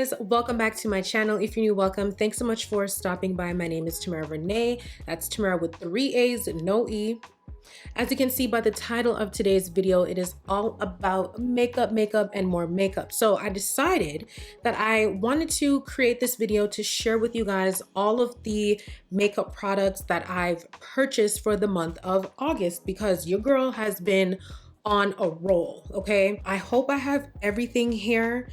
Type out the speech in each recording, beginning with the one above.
guys, welcome back to my channel. If you're new, welcome. Thanks so much for stopping by. My name is Tamara Renaye. That's Tamara with 3 A's, no E. As you can see by the title of today's video, it is all about makeup, and more makeup. So I decided that I wanted to create this video to share with you guys all of the makeup products that I've purchased for the month of August, because your girl has been on a roll, okay? I hope I have everything here.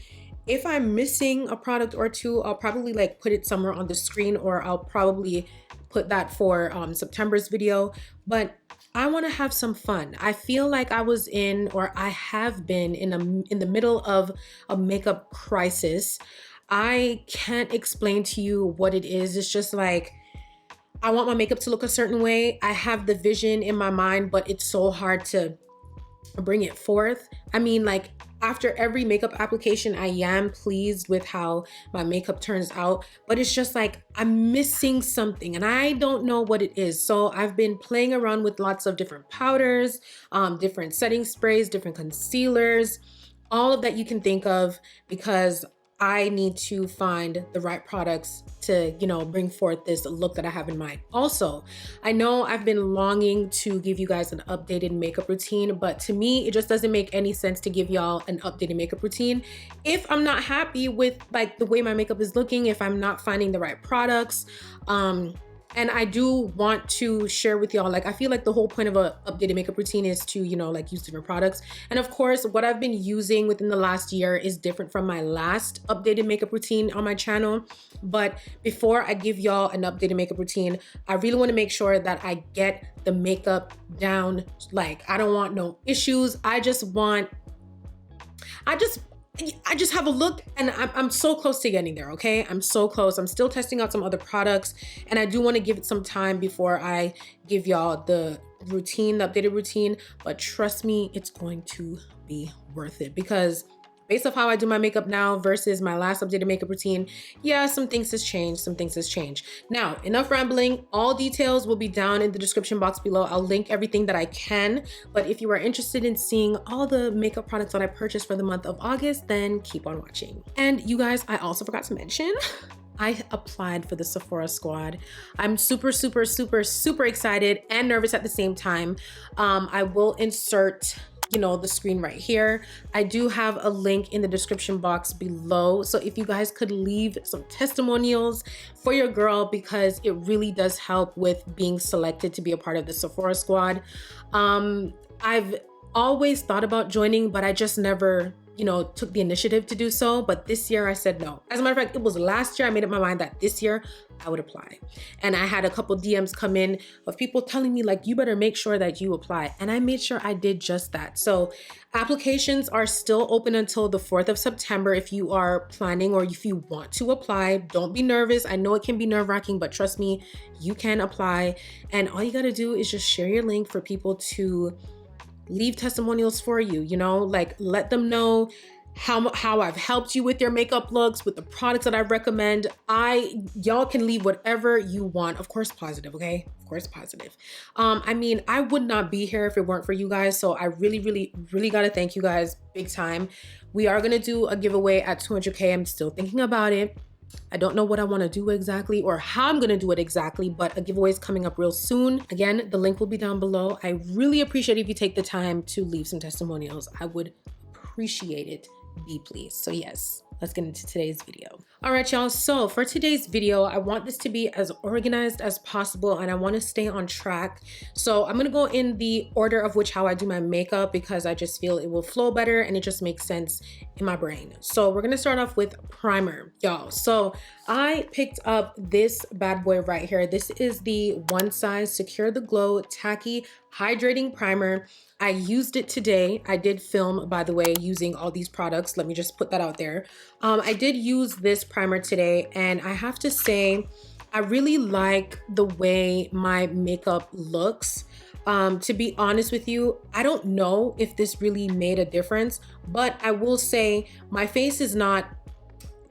If I'm missing a product or two, I'll probably like put it somewhere on the screen, or I'll probably put that for September's video. But I want to have some fun. I feel like I was in, or I have been in the middle of a makeup crisis. I can't explain to you what it is. It's just like, I want my makeup to look a certain way. I have the vision in my mind, but it's so hard to bring it forth. I mean, like, after every makeup application, I am pleased with how my makeup turns out, but it's just like I'm missing something and I don't know what it is. So I've been playing around with lots of different powders, different setting sprays, different concealers, all of that you can think of, because I need to find the right products to, bring forth this look that I have in mind. Also, I know I've been longing to give you guys an updated makeup routine, but to me, it just doesn't make any sense to give y'all an updated makeup routine if I'm not happy with like the way my makeup is looking, if I'm not finding the right products. And I do want to share with y'all, like, I feel like the whole point of a updated makeup routine is to, like use different products. And of course, what I've been using within the last year is different from my last updated makeup routine on my channel. But before I give y'all an updated makeup routine, I really want to make sure that I get the makeup down. Like, I don't want no issues. I just have a look, and I'm so close to getting there, okay? I'm so close. I'm still testing out some other products, and I do want to give it some time before I give y'all the routine, the updated routine. But trust me, it's going to be worth it, because based off how I do my makeup now versus my last updated makeup routine, yeah, some things has changed. Now, enough rambling. All details will be down in the description box below. I'll link everything that I can. But if you are interested in seeing all the makeup products that I purchased for the month of August, then keep on watching. And you guys, I also forgot to mention, I applied for the Sephora squad. I'm super excited and nervous at the same time. I will insert the screen right here. I do have a link in the description box below. So if you guys could leave some testimonials for your girl, because it really does help with being selected to be a part of the Sephora squad. I've always thought about joining, but I just never took the initiative to do so. But this year I said no. As a matter of fact, it was last year I made up my mind that this year I would apply. And I had a couple DMs come in of people telling me like, you better make sure that you apply. And I made sure I did just that. So applications are still open until the 4th of September. If you are planning or if you want to apply, don't be nervous. I know it can be nerve-wracking, but trust me, you can apply. And all you gotta do is just share your link for people to leave testimonials for you, like let them know how I've helped you with your makeup looks, with the products that I recommend. Y'all can leave whatever you want, of course positive, okay? Of course positive. I mean, I would not be here if it weren't for you guys, so I really gotta thank you guys big time. We are gonna do a giveaway at 200K. I'm still thinking about it. I don't know what I want to do exactly or how I'm going to do it exactly, but a giveaway is coming up real soon. Again, the link will be down below. I really appreciate if you take the time to leave some testimonials. I would appreciate it deeply. So yes, let's get into today's video. All right, y'all. So for today's video, I want this to be as organized as possible and I want to stay on track. So I'm going to go in the order of which how I do my makeup, because I just feel it will flow better and it just makes sense in my brain. So we're going to start off with primer, y'all. So I picked up this bad boy right here. This is the One Size Secure the Glow Tacky Hydrating Primer. I used it today. I did film, by the way, using all these products. Let me just put that out there. I did use this primer today, and I have to say, I really like the way my makeup looks. To be honest with you, I don't know if this really made a difference, but I will say my face is not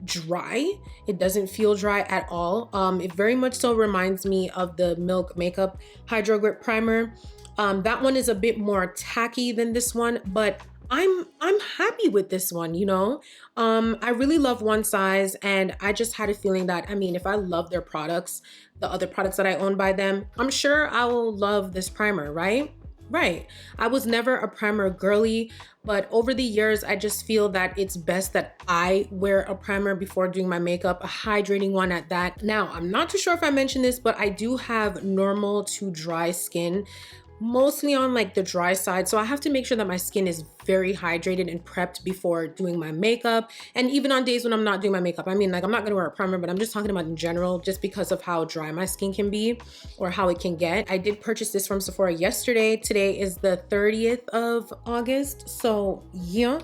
dry. It doesn't feel dry at all. It very much so reminds me of the Milk Makeup Hydro Grip Primer. That one is a bit more tacky than this one, but I'm happy with this one, you know. I really love One Size, and I just had a feeling that, I mean, if I love their products, the other products that I own by them, I'm sure I will love this primer, right? Right. I was never a primer girly, but over the years, I just feel that it's best that I wear a primer before doing my makeup, a hydrating one at that. Now, I'm not too sure if I mentioned this, but I do have normal to dry skin, mostly on like the dry side. So I have to make sure that my skin is very hydrated and prepped before doing my makeup. And even on days when I'm not doing my makeup, I mean, like I'm not gonna wear a primer, but I'm just talking about in general, just because of how dry my skin can be or how it can get. I did purchase this from Sephora yesterday. Today is the 30th of August. So yeah.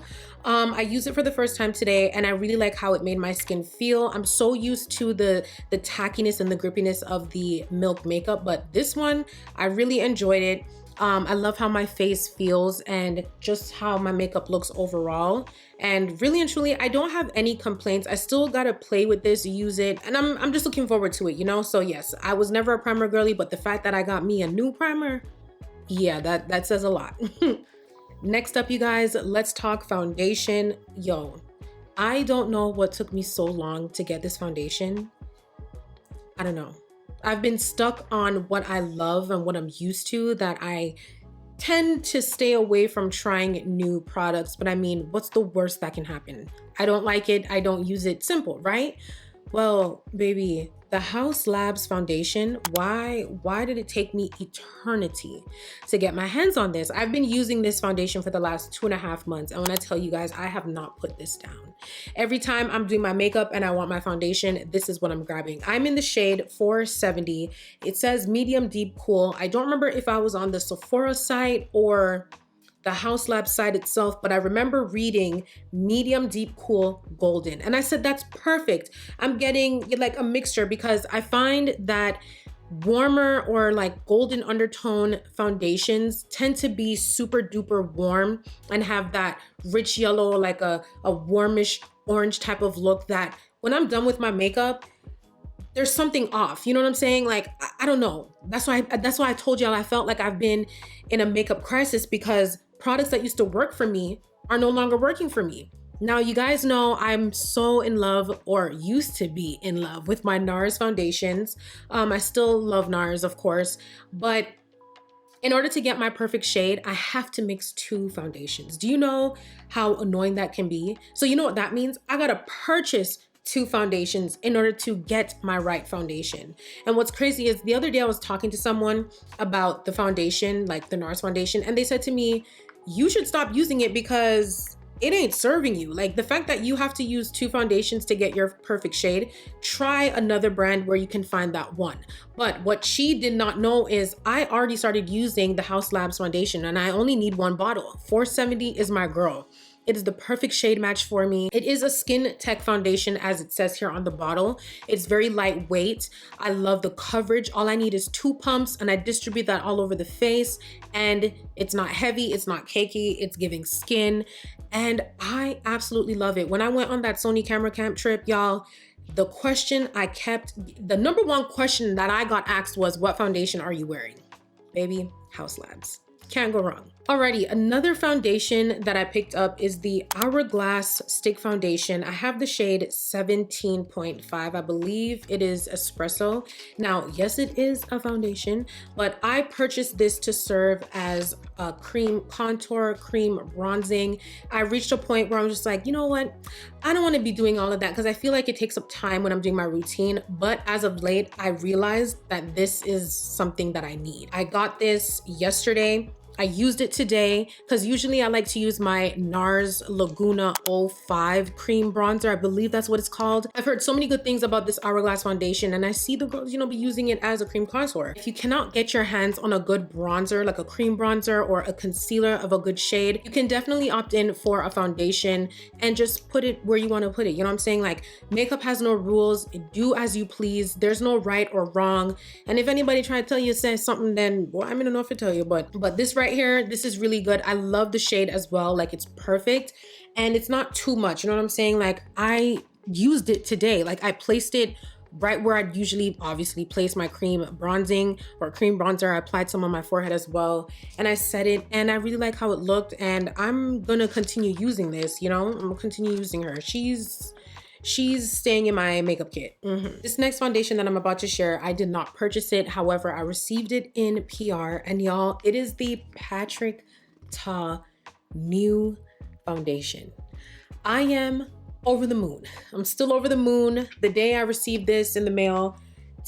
I used it for the first time today, and I really like how it made my skin feel. I'm so used to the tackiness and the grippiness of the Milk makeup, but this one, I really enjoyed it. I love how my face feels and just how my makeup looks overall. And really and truly, I don't have any complaints. I still gotta play with this, use it, and I'm just looking forward to it, you know? So yes, I was never a primer girly, but the fact that I got me a new primer, yeah, that says a lot. Next up, you guys, let's talk foundation. Yo, I don't know what took me so long to get this foundation. I don't know. I've been stuck on what I love and what I'm used to, that I tend to stay away from trying new products. But I mean, what's the worst that can happen? I don't like it, I don't use it, simple, right? Well, baby, the Haus Labs foundation, why did it take me eternity to get my hands on this? I've been using this foundation for the last 2.5 months. And when I tell you guys, I have not put this down. Every time I'm doing my makeup and I want my foundation, this is what I'm grabbing. I'm in the shade 470. It says medium deep cool. I don't remember if I was on the Sephora site or the Haus Lab site itself, but I remember reading medium deep cool golden, and I said that's perfect. I'm getting like a mixture, because I find that warmer or like golden undertone foundations tend to be super duper warm and have that rich yellow, like a warmish orange type of look, that when I'm done with my makeup, there's something off. You know what I'm saying? Like, I don't know. That's why I told y'all I felt like I've been in a makeup crisis, because products that used to work for me are no longer working for me. Now, you guys know I'm so in love, or used to be in love, with my NARS foundations. I still love NARS, of course, but in order to get my perfect shade, I have to mix 2 foundations. Do you know how annoying that can be? So you know what that means? I gotta purchase 2 foundations in order to get my right foundation. And what's crazy is the other day I was talking to someone about the foundation, like the NARS foundation, and they said to me, you should stop using it because it ain't serving you. Like, the fact that you have to use 2 foundations to get your perfect shade, try another brand where you can find that one. But what she did not know is I already started using the Haus Labs foundation, and I only need 1 bottle. 470 is my girl. It is the perfect shade match for me. It is a skin tech foundation, as it says here on the bottle. It's very lightweight. I love the coverage. All I need is 2 pumps, and I distribute that all over the face. And it's not heavy, it's not cakey, it's giving skin. And I absolutely love it. When I went on that Sony camera camp trip, y'all, the number 1 question that I got asked was, what foundation are you wearing? Baby, Haus Labs. Can't go wrong. Alrighty, another foundation that I picked up is the Hourglass Stick Foundation. I have the shade 17.5. I believe it is espresso. Now, yes, it is a foundation, but I purchased this to serve as a cream contour, cream bronzing. I reached a point where I'm just like, you know what? I don't want to be doing all of that, because I feel like it takes up time when I'm doing my routine. But as of late, I realized that this is something that I need. I got this yesterday. I used it today, because usually I like to use my NARS Laguna 05 cream bronzer. I believe that's what it's called. I've heard so many good things about this Hourglass foundation, and I see the girls, be using it as a cream contour. If you cannot get your hands on a good bronzer, like a cream bronzer or a concealer of a good shade, you can definitely opt in for a foundation and just put it where you want to put it. You know what I'm saying? Like, makeup has no rules. Do as you please. There's no right or wrong. And if anybody try to tell you say something, then well, I don't know if to tell you, but this right here, this is really good. I love the shade as well. Like, it's perfect and it's not too much. You know what I'm saying? Like, I used it today. Like, I placed it right where I'd usually obviously place my cream bronzing or cream bronzer. I applied some on my forehead as well, and I set it, and I really like how it looked, and I'm gonna continue using this, you know? I'm gonna continue using her. She's staying in my makeup kit. This next foundation that I'm about to share, I did not purchase it. However, I received it in PR, and y'all, it is the Patrick Ta New Foundation. I am over the moon. I'm still over the moon. The day I received this in the mail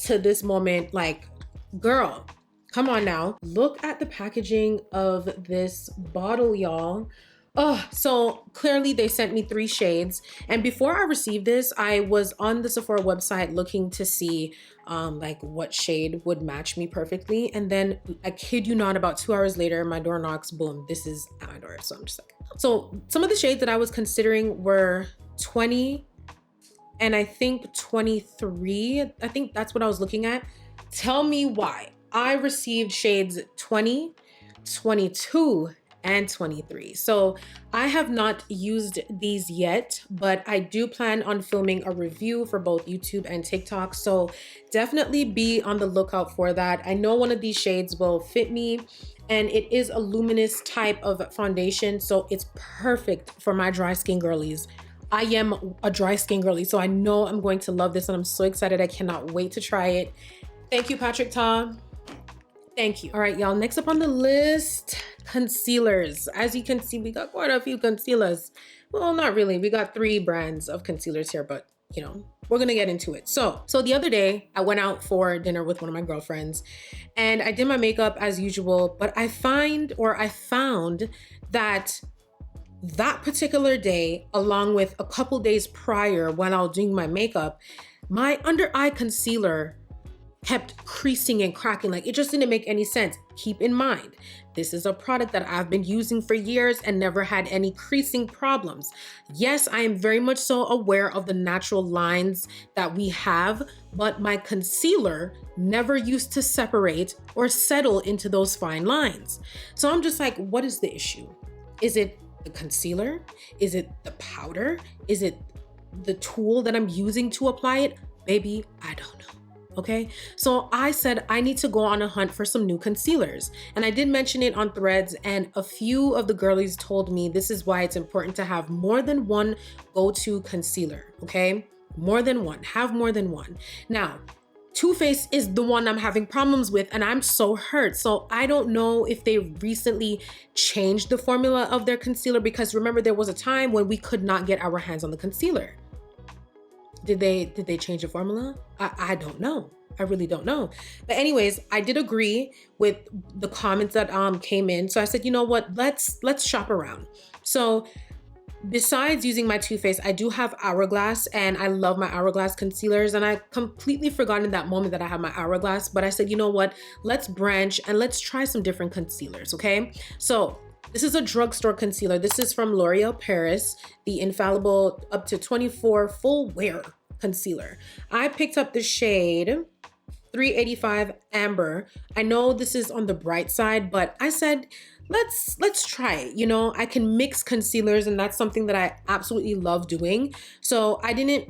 to this moment, like, girl, come on now. Look at the packaging of this bottle, y'all. Oh, so clearly they sent me 3 shades. And before I received this, I was on the Sephora website looking to see like what shade would match me perfectly. And then I kid you not, about 2 hours later, my door knocks, boom, this is at my door. So I'm just like, so some of the shades that I was considering were 20 and I think 23. I think that's what I was looking at. Tell me why. I received shades 20, 22, and 23. So I have not used these yet, but I do plan on filming a review for both YouTube and TikTok. So definitely be on the lookout for that. I know one of these shades will fit me, and it is a luminous type of foundation. So it's perfect for my dry skin girlies. I am a dry skin girly, so I know I'm going to love this, and I'm so excited. I cannot wait to try it. Thank you, Patrick Ta. Thank you. All right, y'all, next up on the list, concealers. As you can see, we got quite a few concealers. Well, not really. We got 3 brands of concealers here, but you know, we're gonna get into it. So the other day, I went out for dinner with one of my girlfriends, and I did my makeup as usual, but I found that that particular day, along with a couple days prior when I was doing my makeup, my under eye concealer kept creasing and cracking. Like, it just didn't make any sense. Keep in mind, this is a product that I've been using for years and never had any creasing problems. Yes, I am very much so aware of the natural lines that we have, but my concealer never used to separate or settle into those fine lines. So I'm just like, what is the issue? Is it the concealer? Is it the powder? Is it the tool that I'm using to apply it? Baby, I don't know. Okay, so I said I need to go on a hunt for some new concealers, and I did mention it on Threads, and a few of the girlies told me this is why it's important to have more than one go-to concealer. Okay, more than one. Have more than one. Now, Too Faced is the one I'm having problems with, and I'm so hurt. So I don't know if they recently changed the formula of their concealer, because remember, there was a time when we could not get our hands on the concealer. Did they change the formula? I don't know. I really don't know. But anyways, I did agree with the comments that came in. So I said, you know what? Let's shop around. So besides using my Too Faced, I do have Hourglass, and I love my Hourglass concealers, and I completely forgot in that moment that I have my Hourglass, but I said, you know what? Let's branch and let's try some different concealers, okay? So this is a drugstore concealer. This is from L'Oreal Paris, the Infallible up to 24 full wear concealer. I picked up the shade 385 Amber. I know this is on the bright side, but I said, let's try it. You know, I can mix concealers, and that's something that I absolutely love doing. So I didn't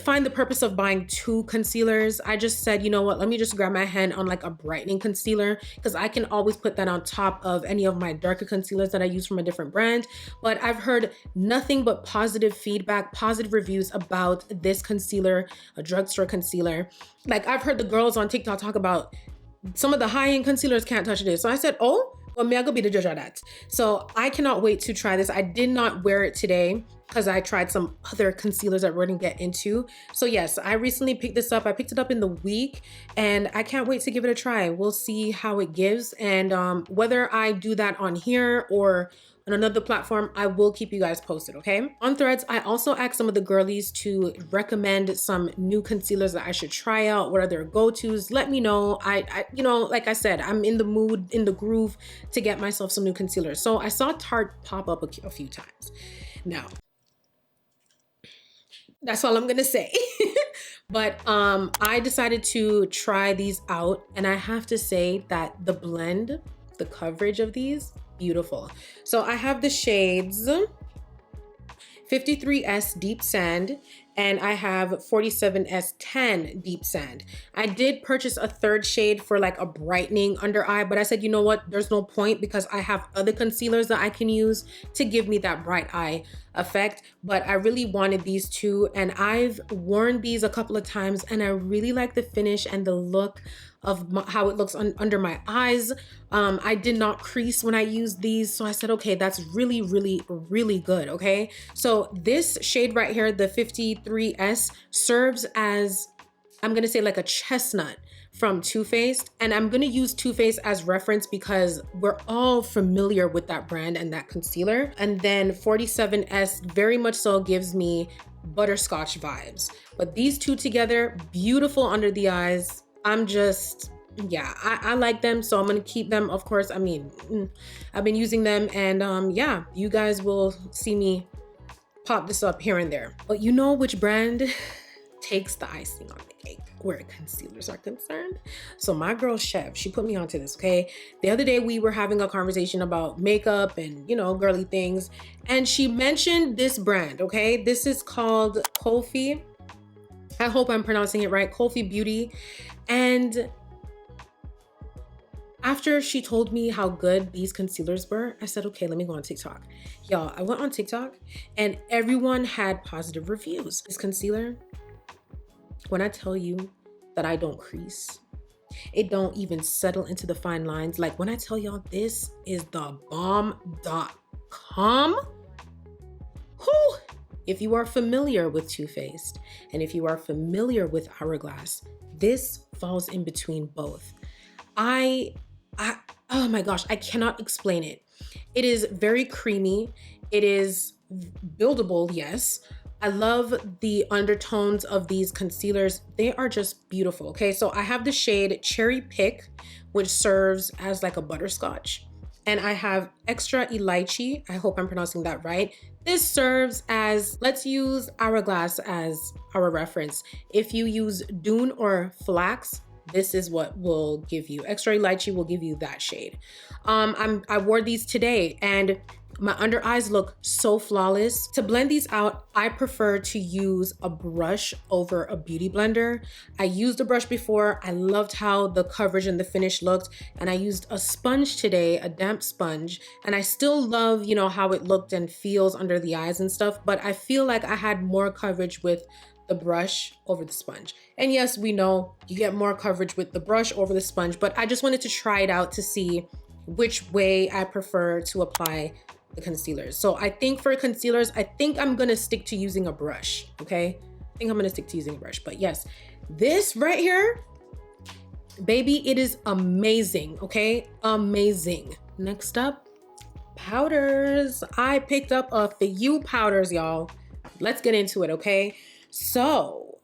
find the purpose of buying 2 concealers. I just said, you know what, let me just grab my hand on like a brightening concealer, because I can always put that on top of any of my darker concealers that I use from a different brand. But I've heard nothing but positive feedback, positive reviews about this concealer, a drugstore concealer. Like, I've heard the girls on TikTok talk about some of the high-end concealers can't touch this. So I said, oh, well, me, I go be the judge of that. So I cannot wait to try this. I did not wear it today because I tried some other concealers that we're gonna get into. So yes, I recently picked this up. I picked it up in the week, and I can't wait to give it a try. We'll see how it gives, and whether I do that on here or on another platform, I will keep you guys posted, okay? On Threads, I also asked some of the girlies to recommend some new concealers that I should try out. What are their go-tos? Let me know. I you know, like I said, I'm in the mood, in the groove to get myself some new concealers. So I saw Tarte pop up a few times. Now, that's all I'm gonna say. But I decided to try these out, and I have to say that the blend, the coverage of these, beautiful. So I have the shades 53S Deep Sand and I have 47S10 Deep Sand. I did purchase a third shade for like a brightening under eye, but I said, you know what, there's no point because I have other concealers that I can use to give me that bright eye effect. But I really wanted these two, and I've worn these a couple of times, and I really like the finish and the look of how it looks under my eyes. I did not crease when I used these, so I said, okay, that's really, really, really good, okay? So this shade right here, the 53S, serves as, I'm gonna say like a chestnut from Too Faced, and I'm gonna use Too Faced as reference because we're all familiar with that brand and that concealer. And then 47S very much so gives me butterscotch vibes. But these two together, beautiful under the eyes. I'm just, yeah, I like them, so I'm gonna keep them, of course. I mean, I've been using them, and yeah, you guys will see me pop this up here and there. But you know which brand takes the icing on the cake where concealers are concerned? So my girl Chef, she put me onto this, okay? The other day we were having a conversation about makeup and, you know, girly things, and she mentioned this brand, okay? This is called Kofi. I hope I'm pronouncing it right, Kofi Beauty. And after she told me how good these concealers were, I said, okay, let me go on TikTok. Y'all, I went on TikTok and everyone had positive reviews. This concealer, when I tell you that I don't crease, it don't even settle into the fine lines. Like when I tell y'all this is the bomb.com, whew. If you are familiar with Too Faced and if you are familiar with Hourglass, this falls in between both. Oh my gosh, I cannot explain it. It is very creamy. It is buildable, yes. I love the undertones of these concealers. They are just beautiful, okay? So I have the shade Cherry Pick, which serves as like a butterscotch. And I have Extra Elaichi. I hope I'm pronouncing that right. This serves as, let's use Hourglass as our reference. If you use Dune or Flax, this is what will give you. Extra Elaichi will give you that shade. I wore these today and my under eyes look so flawless. To blend these out, I prefer to use a brush over a beauty blender. I used a brush before. I loved how the coverage and the finish looked. And I used a sponge today, a damp sponge. And I still love, you know, how it looked and feels under the eyes and stuff. But I feel like I had more coverage with the brush over the sponge. And yes, we know you get more coverage with the brush over the sponge, but I just wanted to try it out to see which way I prefer to apply the concealers. So I think for concealers, I think I'm gonna stick to using a brush, okay? I think I'm gonna stick to using a brush, but yes, this right here, baby, it is amazing, okay? Amazing. Next up, powders. I picked up a few powders, y'all. Let's get into it, okay? So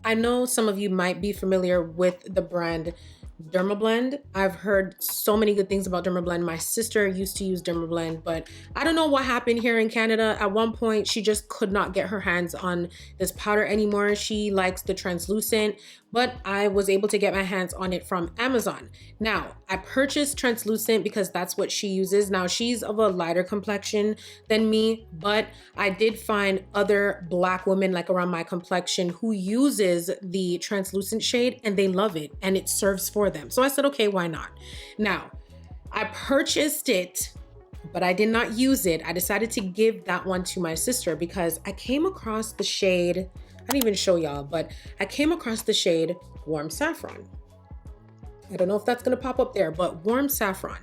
I know some of you might be familiar with the brand Dermablend. I've heard so many good things about Dermablend. My sister used to use Dermablend, but I don't know what happened here in Canada. At one point, she just could not get her hands on this powder anymore. She likes the translucent, but I was able to get my hands on it from Amazon. Now, I purchased translucent because that's what she uses. Now, she's of a lighter complexion than me, but I did find other Black women like around my complexion who uses the translucent shade and they love it and it serves for them. So I said, okay, why not? Now, I purchased it, but I did not use it. I decided to give that one to my sister because I came across the shade, I didn't even show y'all, but I came across the shade Warm Saffron. I don't know if that's gonna pop up there, but Warm Saffron.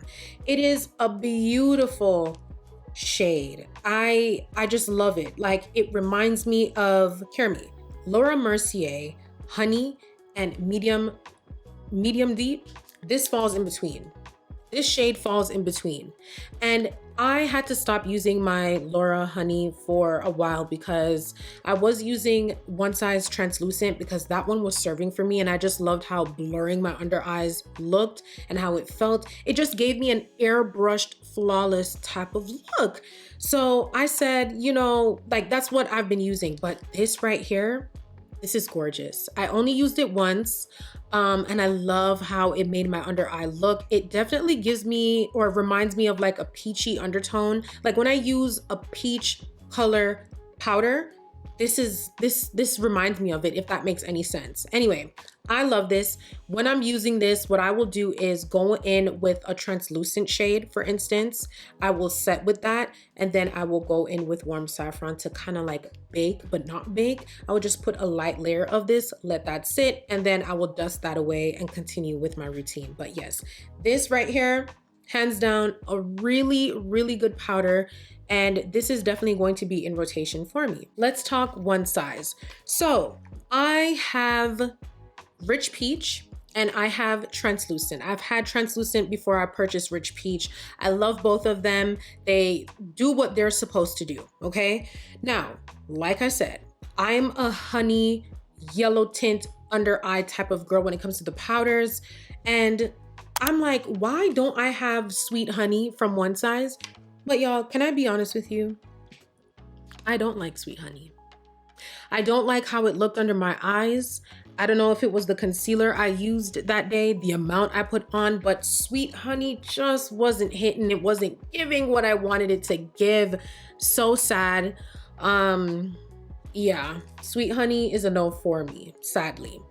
It is a beautiful shade. I just love it. Like, it reminds me of, hear me, Laura Mercier, Honey, and Medium Deep. This falls in between. This shade falls in between. And I had to stop using my Laura Honey for a while because I was using One Size Translucent because that one was serving for me and I just loved how blurring my under eyes looked and how it felt. It just gave me an airbrushed, flawless type of look. So I said, you know, like that's what I've been using, but this right here, this is gorgeous. I only used it once. And I love how it made my under eye look. It definitely gives me or reminds me of like a peachy undertone. Like when I use a peach color powder, this reminds me of it, if that makes any sense. Anyway, I love this. When I'm using this, what I will do is go in with a translucent shade, for instance. I will set with that, and then I will go in with warm saffron to kind of like bake, but not bake. I will just put a light layer of this, let that sit, and then I will dust that away and continue with my routine. But yes, this right here, hands down, a really, really good powder. And this is definitely going to be in rotation for me. Let's talk one size. So I have Rich Peach and I have translucent. I've had translucent before I purchased Rich Peach. I love both of them. They do what they're supposed to do, okay? Now, like I said, I'm a honey yellow tint under eye type of girl when it comes to the powders. And I'm like, why don't I have Sweet Honey from one size? But y'all, can I be honest with you? I don't like Sweet Honey. I don't like how it looked under my eyes. I don't know if it was the concealer I used that day, the amount I put on, but Sweet Honey just wasn't hitting. It wasn't giving what I wanted it to give. So sad. Yeah, Sweet Honey is a no for me, sadly.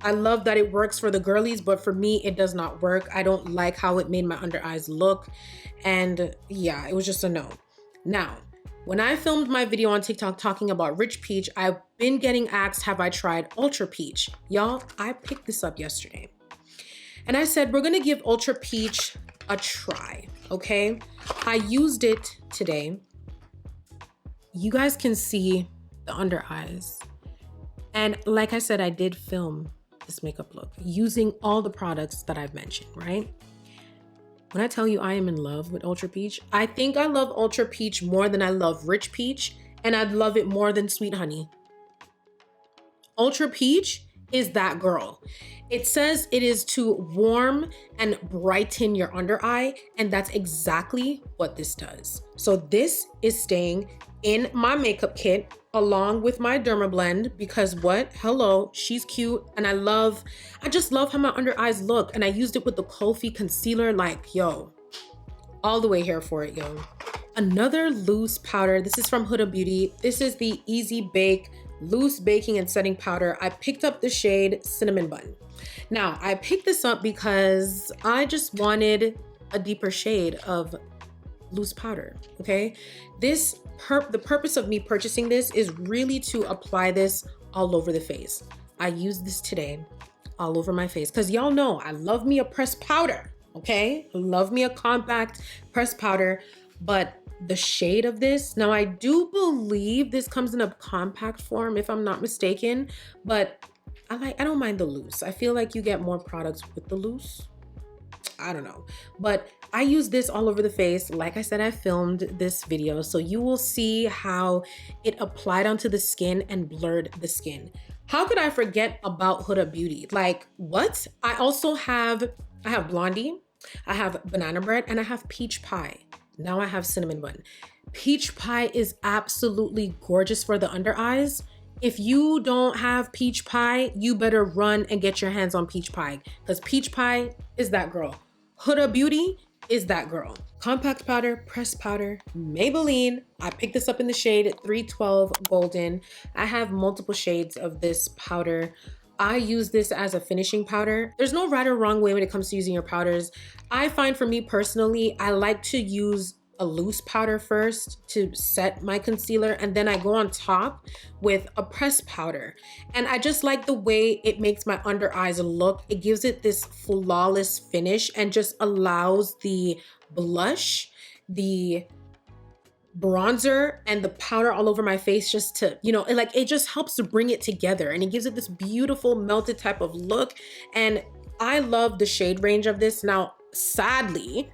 I love that it works for the girlies, but for me, it does not work. I don't like how it made my under eyes look. And yeah, it was just a no. Now, when I filmed my video on TikTok talking about Rich Peach, I've been getting asked, have I tried Ultra Peach? Y'all, I picked this up yesterday. And I said, we're gonna give Ultra Peach a try, okay? I used it today. You guys can see the under eyes. And like I said, I did film this makeup look using all the products that I've mentioned, right? When I tell you I am in love with Ultra Peach, I think I love Ultra Peach more than I love Rich Peach, and I'd love it more than Sweet Honey. Ultra Peach is that girl. It says it is to warm and brighten your under eye, and that's exactly what this does. So this is staying in my makeup kit along with my Derma Blend because what? Hello, she's cute. And I just love how my under eyes look. And I used it with the Kofi concealer, like, yo, all the way here for it, yo. Another loose powder. This is from Huda Beauty. This is the Easy Bake Loose Baking and Setting Powder. I picked up the shade Cinnamon Bun. Now, I picked this up because I just wanted a deeper shade of loose powder, okay? The purpose of me purchasing this is really to apply this all over the face. I used this today all over my face because y'all know I love me a pressed powder, okay? I love me a compact pressed powder, but the shade of this, now I do believe this comes in a compact form if I'm not mistaken, but I don't mind the loose. I feel like you get more products with the loose. I don't know, but I use this all over the face. Like I said, I filmed this video, so you will see how it applied onto the skin and blurred the skin. How could I forget about Huda Beauty? Like, what? I have Blondie, I have Banana Bread, and I have Peach Pie. Now I have Cinnamon Bun. Peach Pie is absolutely gorgeous for the under eyes. If you don't have Peach Pie, you better run and get your hands on Peach Pie because Peach Pie is that girl. Huda Beauty is that girl. Compact powder, pressed powder, Maybelline. I picked this up in the shade 312 Golden. I have multiple shades of this powder. I use this as a finishing powder. There's no right or wrong way when it comes to using your powders. I find for me personally, I like to use a loose powder first to set my concealer, and then I go on top with a pressed powder. And I just like the way it makes my under eyes look. It gives it this flawless finish and just allows the blush, the bronzer, and the powder all over my face just to, it just helps to bring it together, and it gives it this beautiful melted type of look. And I love the shade range of this. Now, sadly,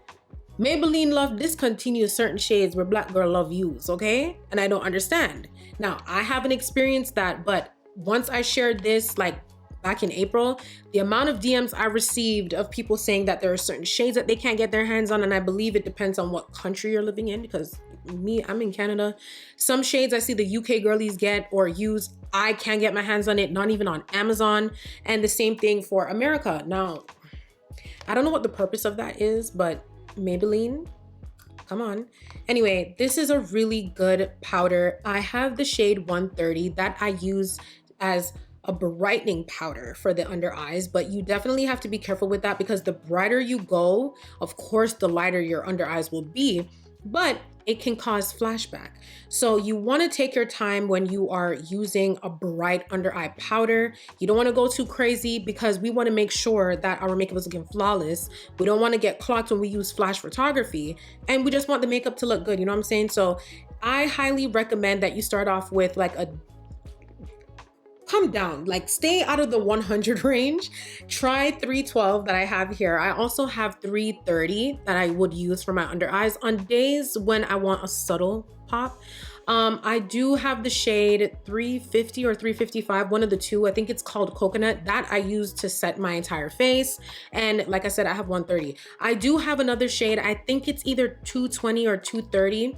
Maybelline love discontinue certain shades where Black girl love use, okay? And I don't understand. Now, I haven't experienced that, but once I shared this, like back in April, the amount of DMs I received of people saying that there are certain shades that they can't get their hands on, and I believe it depends on what country you're living in, because me, I'm in Canada. Some shades I see the UK girlies get or use, I can't get my hands on it, not even on Amazon. And the same thing for America. Now, I don't know what the purpose of that is, but Maybelline, Come on. Anyway, this is a really good powder. I have the shade 130 that I use as a brightening powder for the under eyes, but you definitely have to be careful with that because the brighter you go, of course, the lighter your under eyes will be, but it can cause flashback. So you want to take your time when you are using a bright under eye powder. You don't want to go too crazy because we want to make sure that our makeup is looking flawless. We don't want to get clocked when we use flash photography, and we just want the makeup to look good, you know what I'm saying? So I highly recommend that you start off with like a come down, like stay out of the 100 range. Try 312 that I have here. I also have 330 that I would use for my under eyes on days when I want a subtle pop. I do have the shade 350 or 355, one of the two. I think it's called Coconut, that I use to set my entire face. And like I said, I have 130. I do have another shade. I think it's either 220 or 230.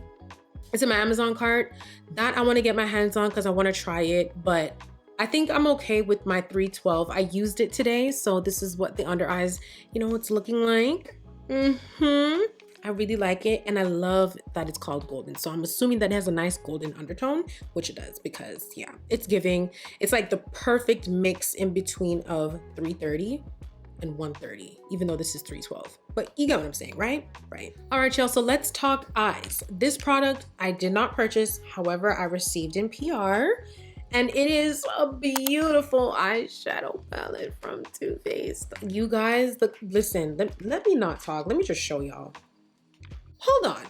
It's in my Amazon cart that I want to get my hands on because I want to try it, but I think I'm okay with my 312. I used it today, so this is what the under eyes, you know, it's looking like. I really like it, and I love that it's called golden. So I'm assuming that it has a nice golden undertone, which it does because, yeah, it's giving. It's like the perfect mix in between of 330 and 130, even though this is 312. But you get what I'm saying, right? Right. All right, y'all, so let's talk eyes. This product I did not purchase, however, I received in PR. And it is a beautiful eyeshadow palette from Too Faced. You guys, listen, let me not talk. Let me just show y'all. Hold on.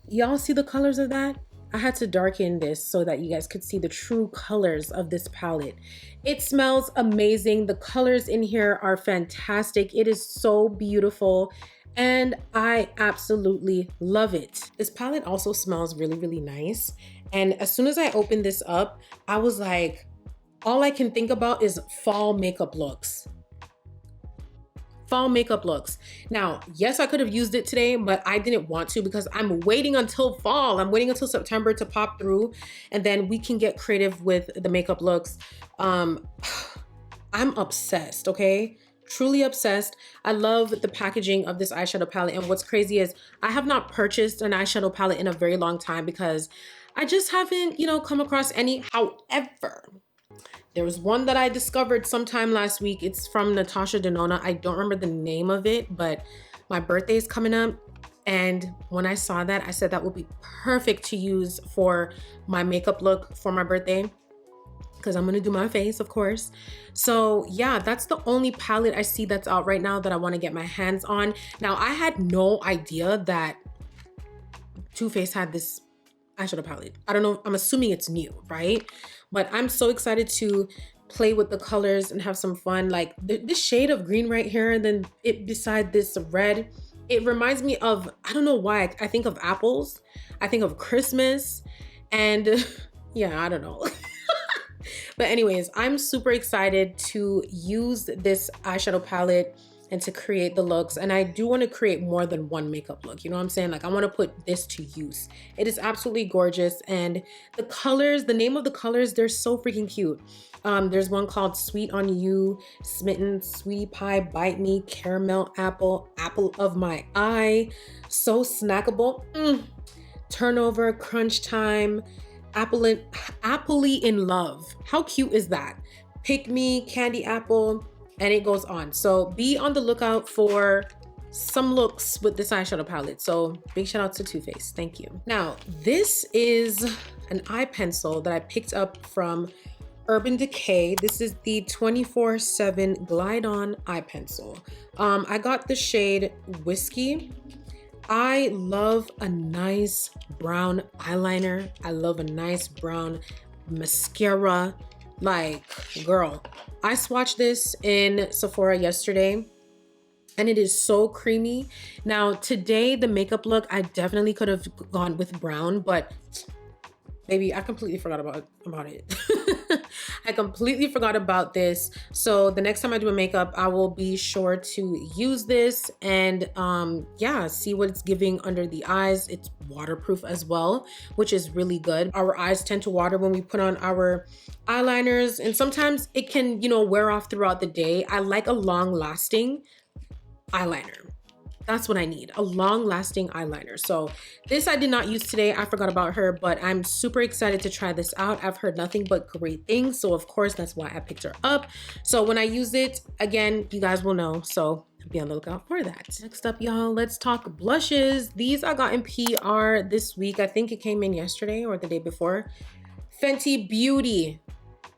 Y'all see the colors of that? I had to darken this so that you guys could see the true colors of this palette. It smells amazing. The colors in here are fantastic. It is so beautiful. And I absolutely love it. This palette also smells really, really nice. And as soon as I opened this up, I was like, all I can think about is fall makeup looks. Fall makeup looks. Now, yes, I could have used it today, but I didn't want to because I'm waiting until fall. I'm waiting until September to pop through, and then we can get creative with the makeup looks. I'm obsessed, okay? Truly obsessed. I love the packaging of this eyeshadow palette. And what's crazy is I have not purchased an eyeshadow palette in a very long time because I just haven't, you know, come across any. However, there was one that I discovered sometime last week. It's from Natasha Denona. I don't remember the name of it, but my birthday is coming up. And when I saw that, I said that would be perfect to use for my makeup look for my birthday, because I'm gonna do my face, of course. So yeah, that's the only palette I see that's out right now that I wanna get my hands on. Now, I had no idea that Too Faced had this eyeshadow palette. I don't know, I'm assuming it's new, right? But I'm so excited to play with the colors and have some fun. Like this shade of green right here, and then it beside this red, it reminds me of, I don't know why, I think of apples, I think of Christmas, and yeah, I don't know. But anyways, I'm super excited to use this eyeshadow palette and to create the looks. And I do want to create more than one makeup look. You know what I'm saying? Like, I want to put this to use. It is absolutely gorgeous. And the colors, the name of the colors, they're so freaking cute. There's one called Sweet on You, Smitten, Sweetie Pie, Bite Me, Caramel Apple, Apple of My Eye, So Snackable, Turnover, Crunch Time, Appley in Love. How cute is that? Pick Me, Candy Apple, and it goes on. So be on the lookout for some looks with this eyeshadow palette. So big shout out to Too Faced. Thank you. Now, this is an eye pencil that I picked up from Urban Decay. This is the 24/7 Glide On eye pencil. I got the shade Whiskey. I love a nice brown eyeliner. I love a nice brown mascara. Like, girl, I swatched this in Sephora yesterday and it is so creamy. Now, today, the makeup look, I definitely could have gone with brown, but baby, I completely forgot about it. I completely forgot about this. So the next time I do a makeup, I will be sure to use this and yeah, see what it's giving under the eyes. It's waterproof as well, which is really good. Our eyes tend to water when we put on our eyeliners, and sometimes it can, you know, wear off throughout the day. I like a long lasting eyeliner. That's what I need, a long-lasting eyeliner. So this I did not use today. I forgot about her, but I'm super excited to try this out. I've heard nothing but great things. So of course, that's why I picked her up. So when I use it, again, you guys will know. So be on the lookout for that. Next up, y'all, let's talk blushes. These I got in PR this week. I think it came in yesterday or the day before. Fenty Beauty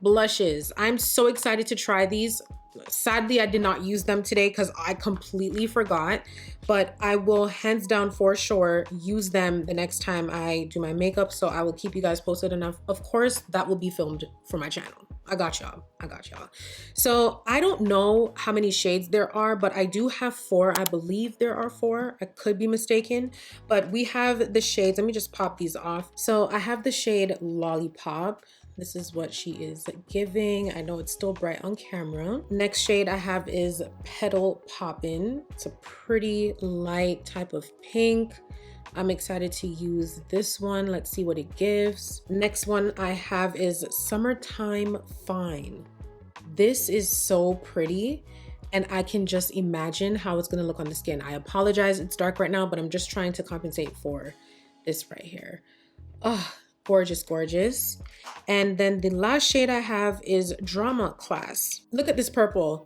blushes. I'm so excited to try these. Sadly, I did not use them today because I completely forgot, but I will hands down for sure use them the next time I do my makeup. So I will keep you guys posted enough. Of course, that will be filmed for my channel. I got y'all. So I don't know how many shades there are, but I do have 4. I believe there are 4. I could be mistaken, but we have the shades. Let me just pop these off. So I have the shade Lollipop. This is what she is giving. I know it's still bright on camera. Next shade I have is Petal Poppin'. It's a pretty light type of pink. I'm excited to use this one. Let's see what it gives. Next one I have is Summertime Fine. This is so pretty, and I can just imagine how it's gonna look on the skin. I apologize, it's dark right now, but I'm just trying to compensate for this right here. Oh, gorgeous, gorgeous. And then the last shade I have is Drama Class. Look at this purple.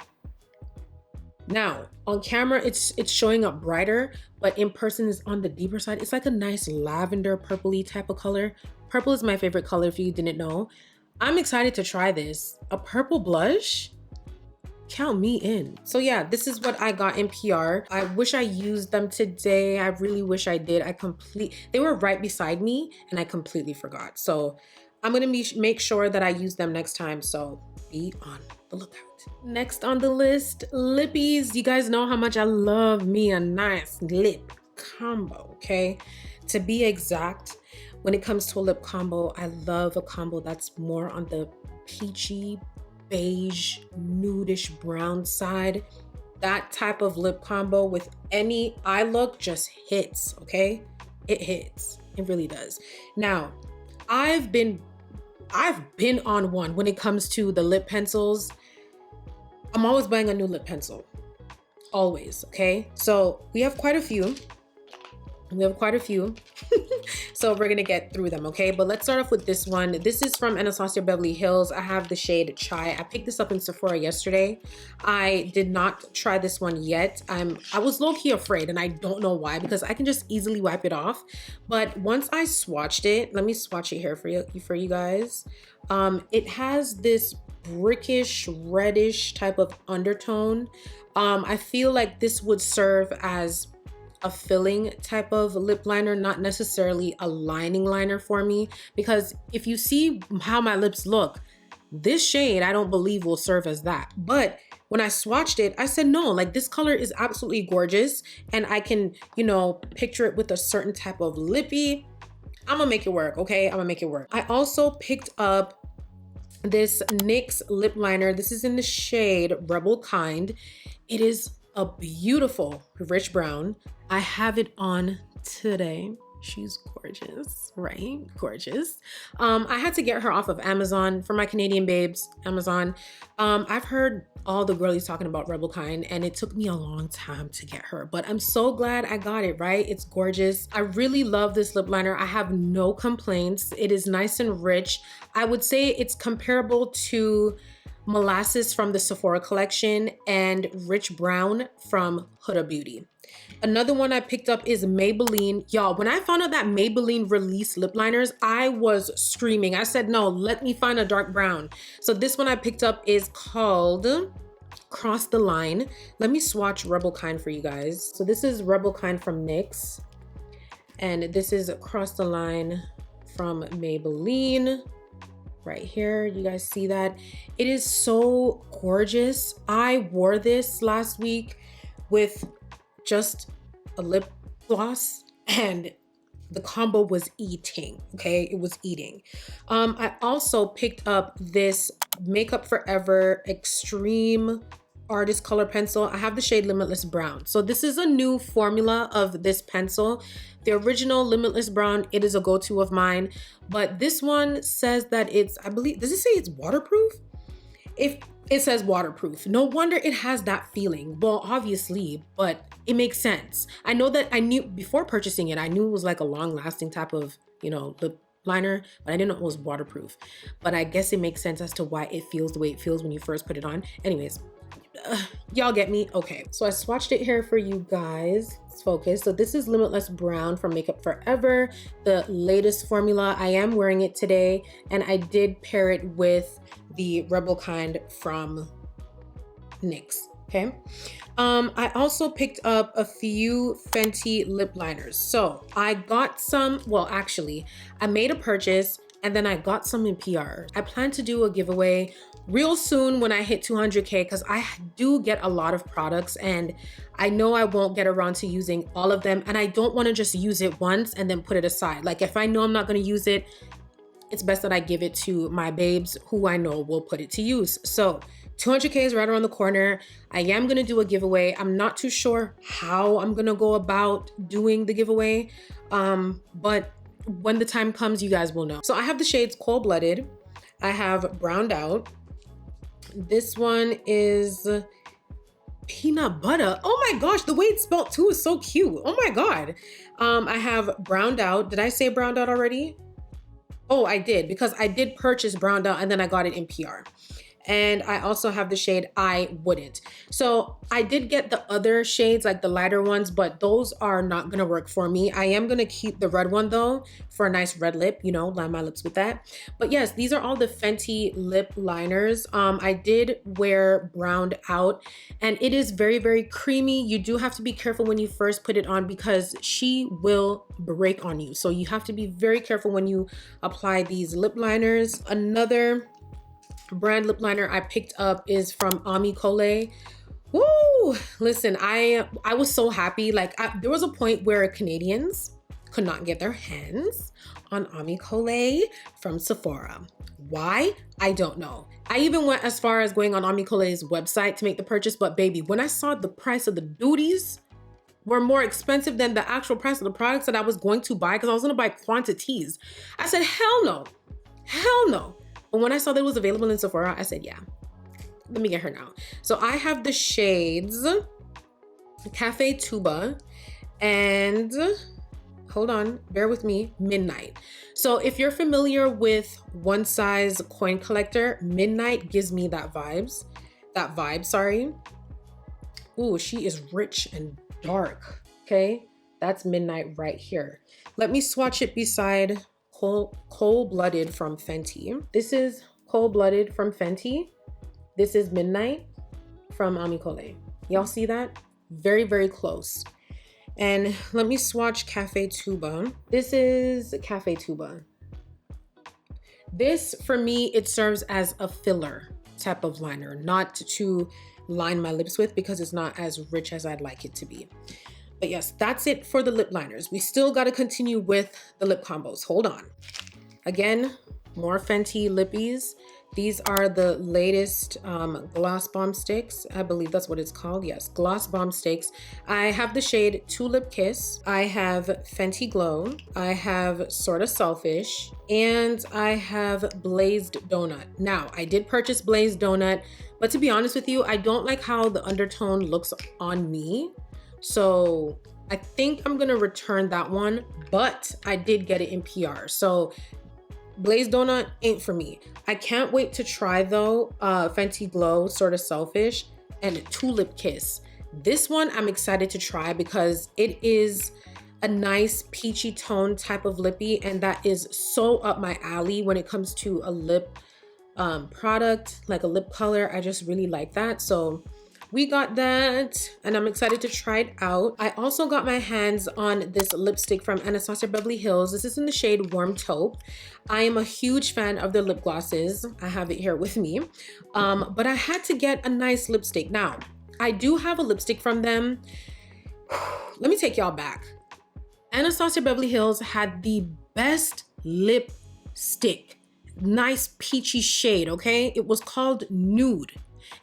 Now, on camera, it's showing up brighter, but in person is on the deeper side. It's like a nice lavender purpley type of color. Purple is my favorite color if you didn't know. I'm excited to try this. A purple blush? Count me in. So yeah, this is what I got in PR. I wish I used them today. I really wish I did. They were right beside me and I completely forgot. So I'm gonna make sure that I use them next time. So be on the lookout. Next on the list, lippies. You guys know how much I love me a nice lip combo, okay? To be exact, when it comes to a lip combo, I love a combo that's more on the peachy, beige, nudish brown side. That type of lip combo with any eye look just hits, okay? It hits, it really does. Now, I've been on one when it comes to the lip pencils. I'm always buying a new lip pencil, always, okay? So we have quite a few. So we're gonna get through them, okay? But let's start off with this one. This is from Anastasia Beverly Hills. I have the shade Chai. I picked this up in Sephora yesterday. I did not try this one yet. I was low-key afraid, and I don't know why, because I can just easily wipe it off. But once I swatched it, let me swatch it here for you guys. It has this brickish, reddish type of undertone. I feel like this would serve as a filling type of lip liner, not necessarily a lining liner for me, because if you see how my lips look, this shade I don't believe will serve as that. But when I swatched it, I said no, like this color is absolutely gorgeous, and I can, you know, picture it with a certain type of lippy. I'm gonna make it work, okay? I'm gonna make it work. I also picked up this NYX lip liner. This is in the shade Rebel Kind. It is a beautiful rich brown. I have it on today. She's gorgeous, right? Gorgeous. I had to get her off of Amazon for my Canadian babes, Amazon. I've heard all the girlies talking about Rebel Kind, and it took me a long time to get her, but I'm so glad I got it, right? It's gorgeous. I really love this lip liner. I have no complaints. It is nice and rich. I would say it's comparable to Molasses from the Sephora collection and Rich Brown from Huda Beauty. Another one I picked up is Maybelline. Y'all, when I found out that Maybelline released lip liners, I was screaming. I said, no, let me find a dark brown. So this one I picked up is called Cross the Line. Let me swatch Rebel Kind for you guys. So this is Rebel Kind from NYX, and this is Cross the Line from Maybelline. Right here, you guys see that? It is so gorgeous. I wore this last week with just a lip gloss, and the combo was eating, okay? It was eating. I also picked up this Makeup Forever Extreme Artist Color Pencil. I have the shade Limitless Brown. So this is a new formula of this pencil. The original Limitless Brown, it is a go-to of mine, but this one says that it's, I believe, does it say it's waterproof? If It says waterproof. No wonder it has that feeling. Well, obviously, but it makes sense. I know that I knew before purchasing it, I knew it was like a long lasting type of, you know, lip liner, but I didn't know it was waterproof. But I guess it makes sense as to why it feels the way it feels when you first put it on. Anyways, y'all get me? Okay, so I swatched it here for you guys. Let's focus. So this is Limitless Brown from Makeup Forever, the latest formula. I am wearing it today, and I did pair it with the Rebel Kind from NYX. Okay. I also picked up a few Fenty lip liners. So I got some, well, actually, I made a purchase and then I got some in PR. I plan to do a giveaway real soon when I hit 200K, because I do get a lot of products and I know I won't get around to using all of them, and I don't want to just use it once and then put it aside. Like if I know I'm not going to use it, it's best that I give it to my babes who I know will put it to use. So 200K is right around the corner. I am going to do a giveaway. I'm not too sure how I'm going to go about doing the giveaway, but when the time comes, you guys will know. So I have the shades Cold Blooded. I have Browned Out. This one is Peanut Butter. Oh my gosh, the way it's spelled too is so cute. Oh my God. I have Browned Out. Did I say Browned Out already? Oh, I did, because I did purchase Browned Out and then I got it in PR. And I also have the shade I Wouldn't. So I did get the other shades, like the lighter ones, but those are not gonna work for me. I am gonna keep the red one though for a nice red lip, you know, line my lips with that. But yes, these are all the Fenty lip liners. I did wear Browned Out and it is very, very creamy. You do have to be careful when you first put it on because she will break on you. So you have to be very careful when you apply these lip liners. Another brand lip liner I picked up is from Colé. Woo! Listen, I was so happy. Like there was a point where Canadians could not get their hands on Colé from Sephora. Why? I don't know. I even went as far as going on Colé's website to make the purchase, but baby, when I saw the price of the duties were more expensive than the actual price of the products that I was going to buy, because I was gonna buy quantities, I said, hell no, hell no. But when I saw that it was available in Sephora, I said, yeah, let me get her now. So I have the shades Cafe Tuba and, hold on, bear with me, Midnight. So if you're familiar with One Size Coin Collector, Midnight gives me that vibe, sorry. Ooh, she is rich and dark, okay? That's Midnight right here. Let me swatch it beside Cold Blooded from Fenty. This is Cold Blooded from Fenty. This is Midnight from Colé. Y'all see that? Very, very close. And let me swatch Cafe Tuba. This is Cafe Tuba. This, for me, it serves as a filler type of liner, not to line my lips with because it's not as rich as I'd like it to be. But yes, that's it for the lip liners. We still got to continue with the lip combos. Hold on. Again, more Fenty lippies. These are the latest Gloss Bomb Sticks. I believe that's what it's called. Yes, Gloss Bomb Sticks. I have the shade Tulip Kiss. I have Fenty Glow. I have Sorta Selfish. And I have Blazed Donut. Now, I did purchase Blazed Donut, but to be honest with you, I don't like how the undertone looks on me. So I think I'm gonna return that one, but I did get it in PR. So Blazed Donut ain't for me. I can't wait to try though, Fenty Glow, Sorta Selfish, and Tulip Kiss. This one I'm excited to try because it is a nice peachy tone type of lippy, and that is so up my alley when it comes to a lip product, like a lip color. I just really like that. So we got that, and I'm excited to try it out. I also got my hands on this lipstick from Anastasia Beverly Hills. This is in the shade Warm Taupe. I am a huge fan of their lip glosses. I have it here with me, but I had to get a nice lipstick. Now, I do have a lipstick from them. Let me take y'all back. Anastasia Beverly Hills had the best lipstick. Nice peachy shade, okay? It was called Nude,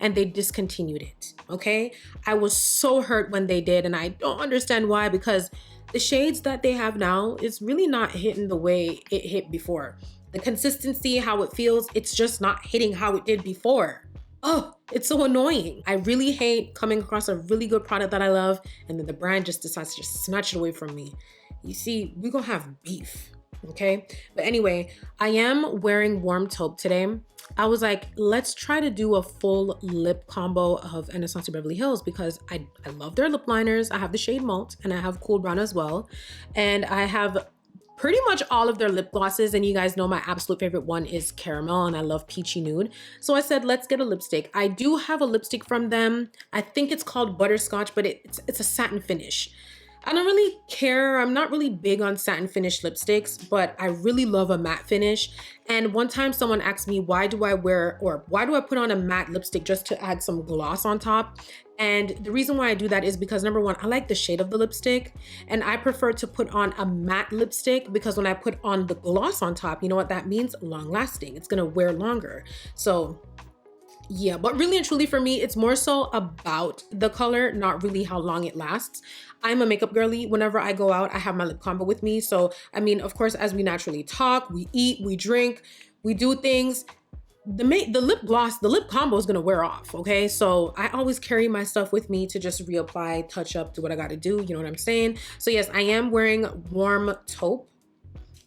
and they discontinued it, okay? I was so hurt when they did, and I don't understand why, because the shades that they have now is really not hitting the way it hit before. The consistency, how it feels, it's just not hitting how it did before. Oh, it's so annoying. I really hate coming across a really good product that I love and then the brand just decides to just snatch it away from me. You see, we're gonna have beef, okay? But anyway, I am wearing warm taupe today. I was like, let's try to do a full lip combo of Renaissance Beverly Hills because I love their lip liners. I have the shade Malt and I have Cool Brown as well. And I have pretty much all of their lip glosses, and you guys know my absolute favorite one is Caramel, and I love Peachy Nude. So I said, let's get a lipstick. I do have a lipstick from them. I think it's called Butterscotch, but it's a satin finish. I don't really care. I'm not really big on satin finish lipsticks, but I really love a matte finish. And one time someone asked me, why do I put on a matte lipstick just to add some gloss on top? And the reason why I do that is because number one, I like the shade of the lipstick and I prefer to put on a matte lipstick because when I put on the gloss on top, you know what that means? Long lasting. It's gonna wear longer. So yeah, but really and truly for me, it's more so about the color, not really how long it lasts. I'm a makeup girly. Whenever I go out, I have my lip combo with me. So, I mean, of course, as we naturally talk, we eat, we drink, we do things, the lip gloss, the lip combo is gonna wear off, okay? So I always carry my stuff with me to just reapply, touch up, do what I gotta do, you know what I'm saying? So yes, I am wearing warm taupe.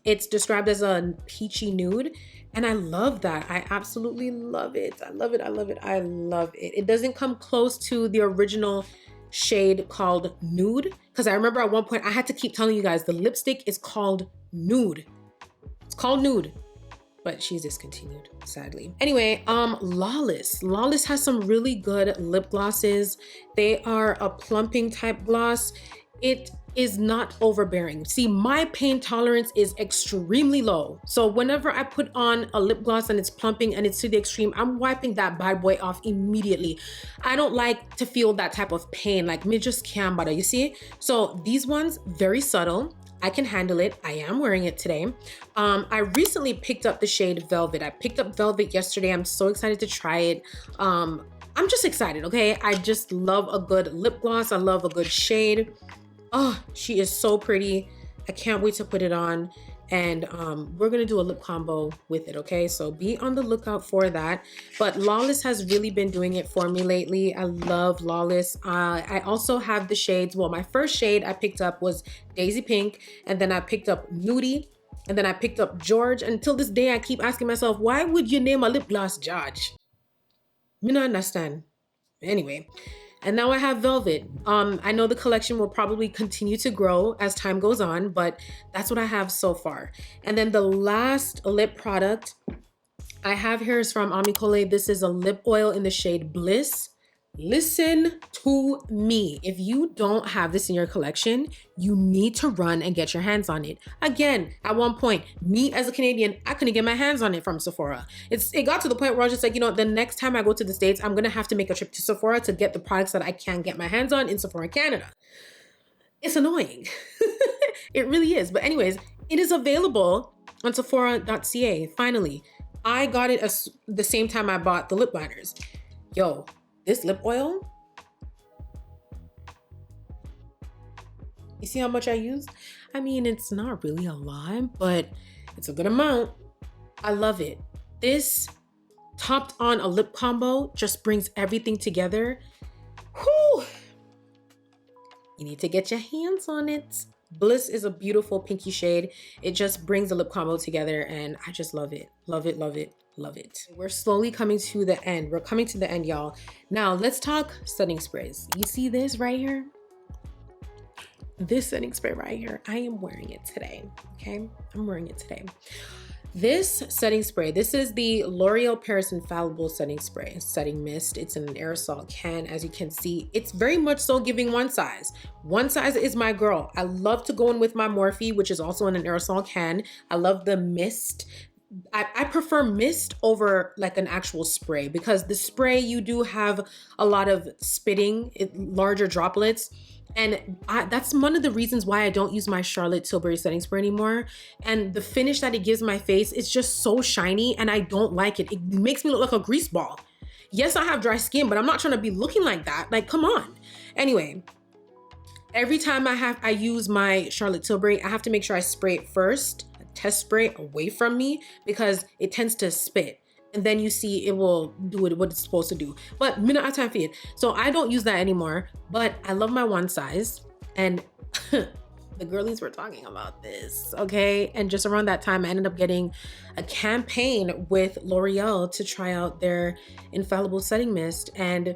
It's described as a peachy nude. And I love that. I absolutely love it. I love it. I love it. I love it. It doesn't come close to the original shade called Nude. Because I remember at one point I had to keep telling you guys the lipstick is called Nude. It's called Nude. But she's discontinued, sadly. Anyway, Lawless. Lawless has some really good lip glosses. They are a plumping type gloss. It is not overbearing. See, my pain tolerance is extremely low. So whenever I put on a lip gloss and it's plumping and it's to the extreme, I'm wiping that bad boy off immediately. I don't like to feel that type of pain, like me just can't bother, you see? So these ones, very subtle. I can handle it. I am wearing it today. I recently picked up the shade Velvet. I picked up Velvet yesterday. I'm so excited to try it. I'm just excited, okay? I just love a good lip gloss. I love a good shade. Oh, she is so pretty. I can't wait to put it on. And we're gonna do a lip combo with it, okay? So be on the lookout for that. But Lawless has really been doing it for me lately. I love Lawless. I also have the shades. Well, my first shade I picked up was Daisy Pink, and then I picked up Nudie, and then I picked up George. Until this day, I keep asking myself, why would you name a lip gloss George? Me not understand. Anyway. And now I have Velvet. I know the collection will probably continue to grow as time goes on, but that's what I have so far. And then the last lip product I have here is from Colé. This is a lip oil in the shade Bliss. Listen to me. If you don't have this in your collection, you need to run and get your hands on it. Again, at one point, me as a Canadian, I couldn't get my hands on it from Sephora. It got to the point where I was just like, you know, the next time I go to the States, I'm gonna have to make a trip to Sephora to get the products that I can't get my hands on in Sephora Canada. It's annoying. It really is. But anyways, it is available on Sephora.ca, finally. I got it the same time I bought the lip liners. Yo, this lip oil, you see how much I used? I mean, it's not really a lot, but it's a good amount. I love it. This topped on a lip combo just brings everything together. Whew. You need to get your hands on it. Bliss is a beautiful pinky shade. It just brings the lip combo together and I just love it. Love it, love it, love it. We're slowly coming to the end. We're coming to the end, y'all. Now let's talk setting sprays. You see this right here? This setting spray right here. I am wearing it today, okay? I'm wearing it today. This setting spray, this is the L'Oreal Paris Infallible setting spray, setting mist. It's in an aerosol can, as you can see. It's very much so giving one size. One size is my girl. I love to go in with my Morphe, which is also in an aerosol can. I love the mist. I prefer mist over like an actual spray because the spray, you do have a lot of spitting, larger droplets. And that's one of the reasons why I don't use my Charlotte Tilbury setting spray anymore. And the finish that it gives my face is just so shiny and I don't like it. It makes me look like a grease ball. Yes, I have dry skin, but I'm not trying to be looking like that. Like, come on. Anyway, every time I use my Charlotte Tilbury, I have to make sure I spray it first, a test spray away from me because it tends to spit. and then you see it will do what it's supposed to do. But me not have time for it. So I don't use that anymore, but I love my one size. And the girlies were talking about this, okay? And just around that time, I ended up getting a campaign with L'Oreal to try out their infallible setting mist. And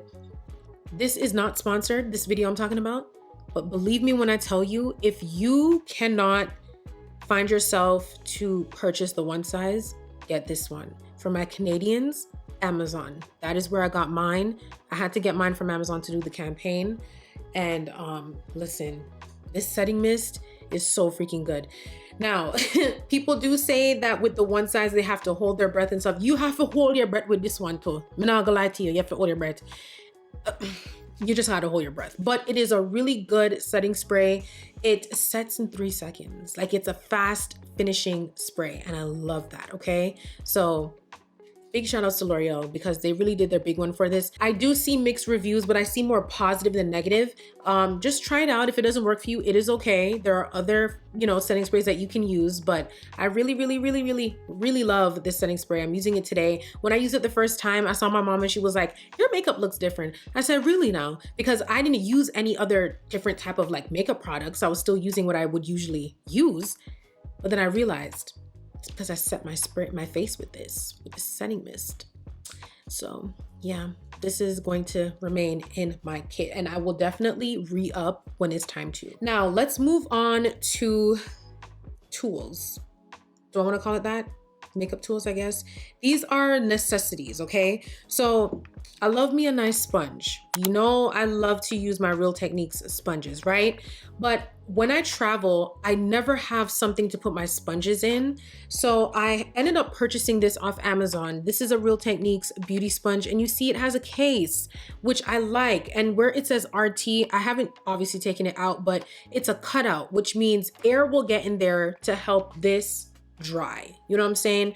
this is not sponsored, this video I'm talking about, but believe me when I tell you, if you cannot find yourself to purchase the one size, get this one. For my Canadians, Amazon. That is where I got mine. I had to get mine from Amazon to do the campaign. And listen, this setting mist is so freaking good. Now, people do say that with the one size, they have to hold their breath and stuff. You have to hold your breath with this one too. I'm not gonna lie to you, you have to hold your breath. You just gotta hold your breath. But it is a really good setting spray. It sets in 3 seconds. Like, it's a fast finishing spray, and I love that, okay? So big shout outs to L'Oreal because they really did their big one for this. I do see mixed reviews, but I see more positive than negative. Just try it out. If it doesn't work for you, it is okay. There are other, setting sprays that you can use, but I really love this setting spray. I'm using it today. When I used it the first time, I saw my mom and she was like, your makeup looks different. I said, really now? Because I didn't use any other different type of like makeup products. I was still using what I would usually use. But then I realized, it's because I set my face with this setting mist. So yeah, this is going to remain in my kit, and I will definitely re-up when it's time to. Now let's move on to tools. Do I want to call it that? Makeup tools, I guess. These are necessities, okay? So I love me a nice sponge. I love to use my Real Techniques sponges, right? But when I travel, I never have something to put my sponges in. So I ended up purchasing this off Amazon. This is a Real Techniques beauty sponge, and you see it has a case, which I like. And where it says RT, I haven't obviously taken it out, but it's a cutout, which means air will get in there to help this dry. You know what I'm saying?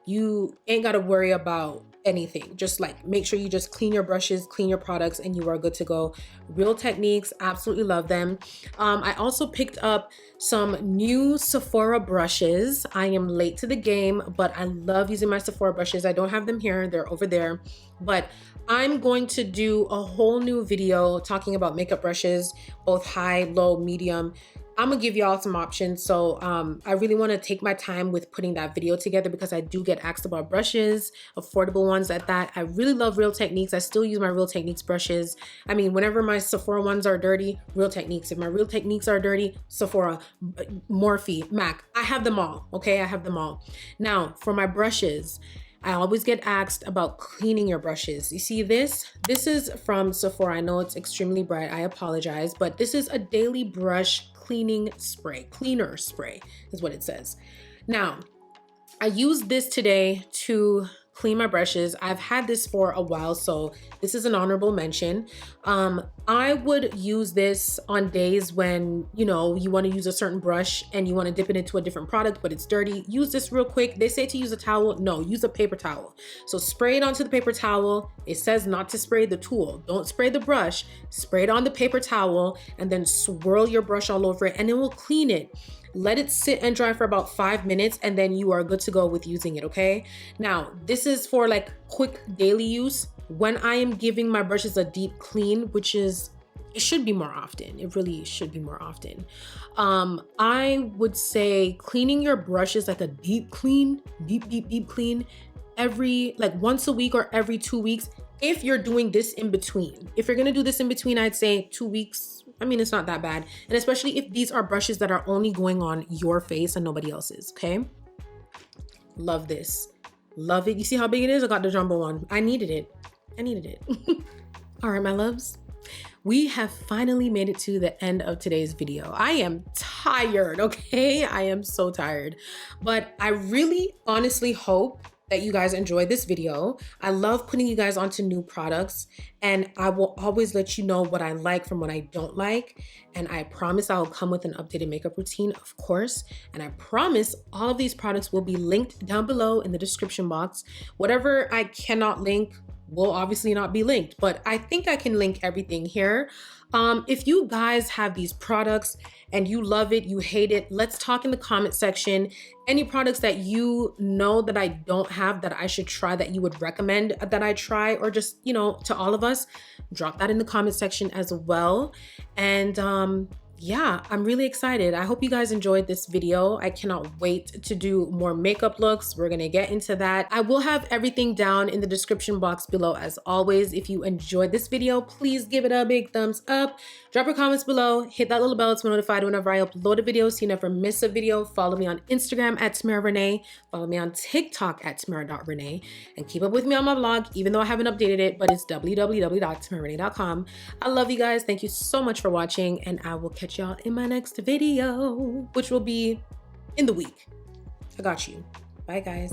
You ain't got to worry about anything. Just like make sure you just clean your brushes, clean your products, and you are good to go. Real Techniques, absolutely love them. I also picked up some new Sephora brushes. I am late to the game, but I love using my Sephora brushes. I don't have them here, they're over there, but I'm going to do a whole new video talking about makeup brushes, both high, low, medium. I'm gonna give y'all some options. So I really wanna take my time with putting that video together because I do get asked about brushes, affordable ones at that. I really love Real Techniques. I still use my Real Techniques brushes. I mean, whenever my Sephora ones are dirty, Real Techniques. If my Real Techniques are dirty, Sephora, Morphe, MAC. I have them all, okay? I have them all. Now, for my brushes, I always get asked about cleaning your brushes. You see this? This is from Sephora. I know it's extremely bright. I apologize, but this is a daily brush cleaner spray is what it says. Now, I used this today to clean my brushes. I've had this for a while, so this is an honorable mention. I would use this on days when, you want to use a certain brush and you want to dip it into a different product, but it's dirty. Use this real quick. They say to use a towel. No, use a paper towel. So spray it onto the paper towel. It says not to spray the tool. Don't spray the brush. Spray it on the paper towel and then swirl your brush all over it, and it will clean it. Let it sit and dry for about 5 minutes, and then you are good to go with using it, okay? Now, this is for like quick daily use. When I am giving my brushes a deep clean, which is, it should be more often. It really should be more often. I would say cleaning your brushes like a deep clean, deep clean every, like once a week or every 2 weeks. If you're doing this in between, if you're gonna do this in between, I'd say 2 weeks. I mean, it's not that bad. And especially if these are brushes that are only going on your face and nobody else's, okay? Love this. Love it. You see how big it is? I got the jumbo one. I needed it. All right, my loves. We have finally made it to the end of today's video. I am tired, okay? I am so tired. But I really honestly hope that you guys enjoyed this video. I love putting you guys onto new products, and I will always let you know what I like from what I don't like. And I promise I'll come with an updated makeup routine, of course. And I promise all of these products will be linked down below in the description box. Whatever I cannot link will obviously not be linked, but I think I can link everything here. If you guys have these products and you love it, you hate it, let's talk in the comment section. Any products that you know that I don't have that I should try, that you would recommend that I try, or just, you know, to all of us, drop that in the comment section as well. And yeah, I'm really excited. I hope you guys enjoyed this video. I cannot wait to do more makeup looks. We're gonna get into that. I will have everything down in the description box below as always. If you enjoyed this video, please give it a big thumbs up. Drop your comments below. Hit that little bell to be notified whenever I upload a video so you never miss a video. Follow me on Instagram at Tamara Renaye. Follow me on TikTok at Tamara.Renaye. And keep up with me on my blog, even though I haven't updated it, but it's www.tamararenaye.com. I love you guys. Thank you so much for watching, and I will catch y'all in my next video, which will be in the week. I got you. Bye, guys.